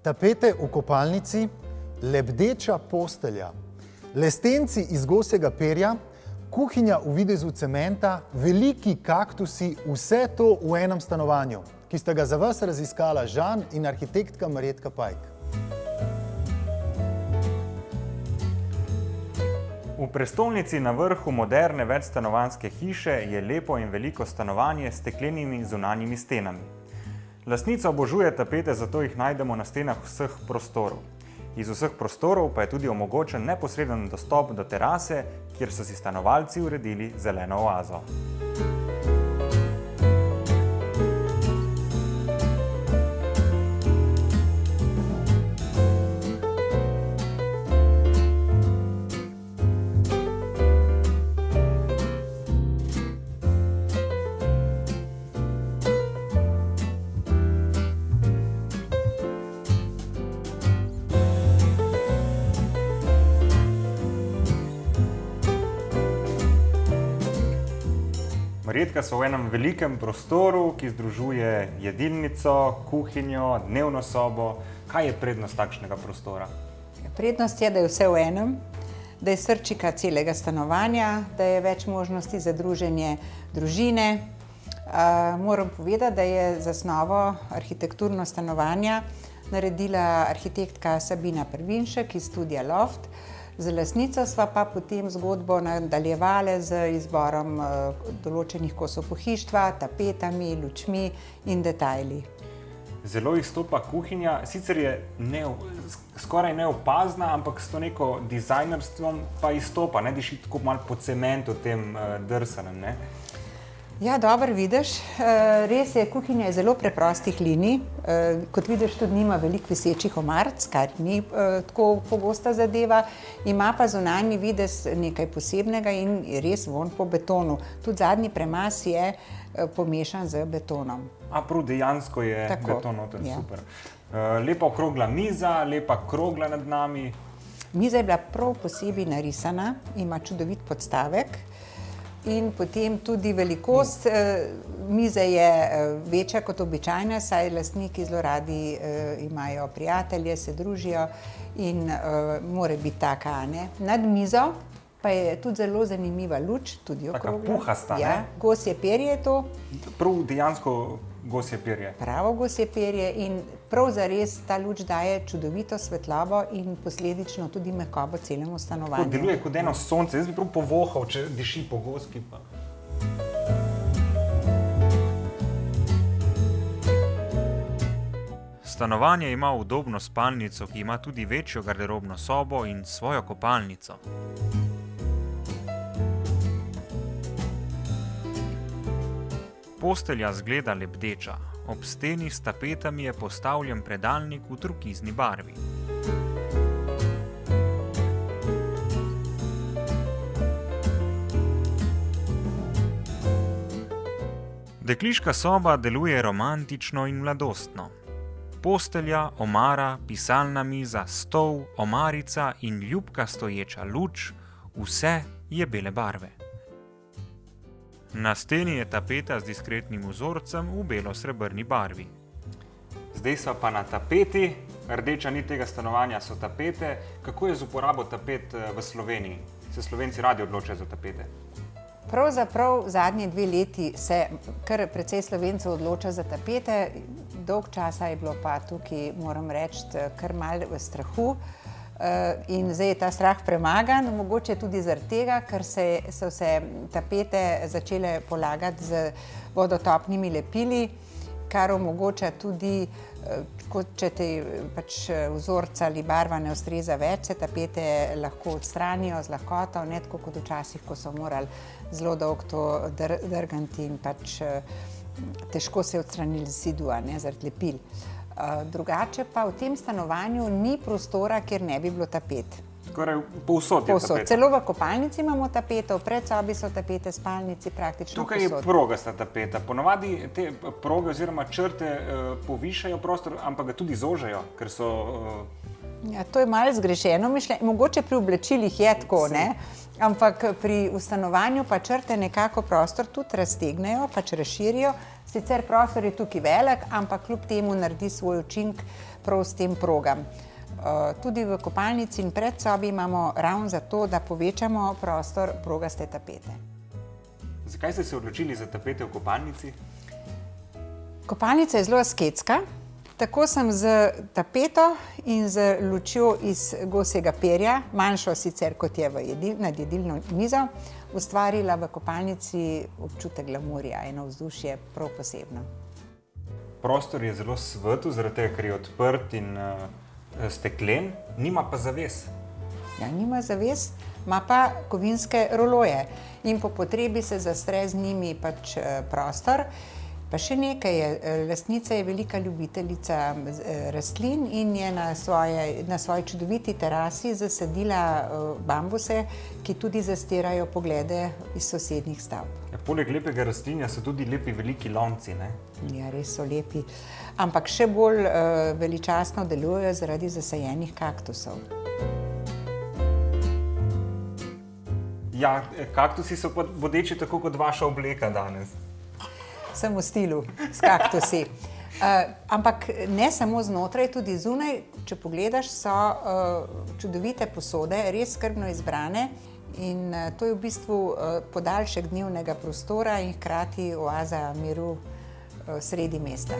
Tapete v kopalnici, lebdeča postelja, lestenci iz gosjega perja, kuhinja v videzu cementa, veliki kaktusi, vse to v enem stanovanju, ki sta ga za vas raziskala Žan in arhitektka Marjetka Pajk. V prestolnici na vrhu moderne večstanovanjske hiše je lepo in veliko stanovanje s steklenimi zunanjimi stenami. Lastnica obožuje tapete, zato jih najdemo na stenah vseh prostorov. Iz vseh prostorov pa je tudi omogočen neposreden dostop do terase, kjer so si stanovalci uredili zeleno oazo. Marjetka so v enem velikem prostoru, ki združuje jedilnico, kuhinjo, dnevno sobo. Kaj je prednost takšnega prostora? Prednost je, da je vse v enem, da je srčika celega stanovanja, da je več možnosti za druženje družine. Moram povedati, da je zasnovo arhitekturno stanovanja naredila arhitektka Sabina Prvinšek iz studia Loft. Z lastnico sva pa potem zgodbo nadaljevali z izborom določenih kosov pohištva, tapetami, lučmi in detajli. Zelo izstopa kuhinja, sicer je skoraj neopazna, ampak s to neko dizajnerstvom pa izstopa, ne diši tako malo po cementu tem drsanem, ne? Ja, dobro vidiš. Res je, kuhinja je zelo preprostih linij. Kot vidiš, tudi nima veliko visečih omaric, kar ni tako pogosta zadeva. Ima pa zunanji videz nekaj posebnega in res vonj po betonu. Tudi zadnji premaz je pomešan z betonom. Prav dejansko je tako, beton noter, ja. Super. Lepa okrogla miza, lepa krogla nad nami. Miza je bila prav posebej narisana, ima čudovit podstavek. In potem tudi velikost mize je večja kot običajna, saj lastniki zelo radi imajo prijatelje, se družijo in mora biti taka, ne. Nad mizo pa je tudi zelo zanimiva luč, tudi okrogla. Taka puhasta, ne? Ja, gosje perje je to. Prav dejansko gosje perje. Pravo gosje perje in prav zares ta luč daje čudovito svetlobo in posledično tudi mehkobo celemu stanovanju. Tako deluje kot eno sonce, jaz bi prav povohal, če diši po goski pa. Stanovanje ima udobno spalnico, ki ima tudi večjo garderobno sobo in svojo kopalnico. Postelja zgleda lebdeča. Ob steni s tapetami je postavljen predalnik v turkizni barvi. Dekliška soba deluje romantično in mladostno. Postelja, omara, pisalna miza, stol, omarica in ljubka stoječa luč, vse je bele barve. Na steni je tapeta z diskretnim vzorcem v belo-srebrni barvi. Zdaj so pa na tapeti, rdeča nit tega stanovanja so tapete. Kako je z uporabo tapet v Sloveniji? Se Slovenci radi odločajo za tapete? Pravzaprav zadnje 2 leti se kar precej Slovencev odloča za tapete. Dolg časa je bilo pa tukaj, moram reči, kar malo v strahu. In zdaj je ta strah premagan, mogoče tudi zaradi tega, ker so se tapete začele polagati z vodotopnimi lepili, kar omogoča tudi, če te pač vzorca ali barva ne ustreza več, se tapete lahko odstranijo z lahkoto, ne tako kot včasih, ko so morali zelo dolgo to drgati in pač težko se je odstranili zidu, ne, zaradi lepil. Drugače pa v tem stanovanju ni prostora, kjer ne bi bilo tapet. Skoraj povsod je tapeta. Celo v kopalnici imamo tapeto, v predsobi so tapete, spalnici praktično povsod. Tukaj je progasta tapeta. Ponavadi te proge oziroma črte povišajo prostor, ampak ga tudi zožajo, ker so... Ja, to je malo zgrešeno mišljenje. Mogoče pri oblačilih je tako, ne? Ampak pri ustanovanju pa črte nekako prostor tudi raztegnejo, pač razširijo. Sicer prostor je tukaj velik, ampak kljub temu naredi svoj učink prav s tem progam. Tudi v kopalnici in predsobi imamo ravno zato, da povečamo prostor progaste tapete. Zakaj ste se odločili za tapete v kopalnici? Kopalnica je zelo asketska. Tako sem z tapeto in z lučjo iz gosjega perja, manjšo sicer kot je nad jedilno mizo, ustvarila v kopalnici občutek glamurja, eno vzdušje prav posebno. Prostor je zelo svetel, zaradi tega, ker je odprt in steklen, nima pa zaves. Ja, nima zaves, ima pa kovinske roloje in po potrebi se zastre z njimi pač prostor. Pa še nekaj je, lastnica je velika ljubiteljica rastlin in je na svoji čudoviti terasi zasadila bambuse, ki tudi zastirajo poglede iz sosednjih stavb. Ja, poleg lepega rastlinja so tudi lepi veliki lonci, ne? Ja, res so lepi, ampak še bolj veličastno delujejo zaradi zasajenih kaktusov. Ja, kaktusi so pa bodeči tako kot vaša obleka danes. Sem v stilu s kaktusi. Ampak ne samo znotraj, tudi zunaj, če pogledaš, so čudovite posode, res skrbno izbrane in to je v bistvu podaljšek dnevnega prostora in hkrati oaza miru sredi mesta.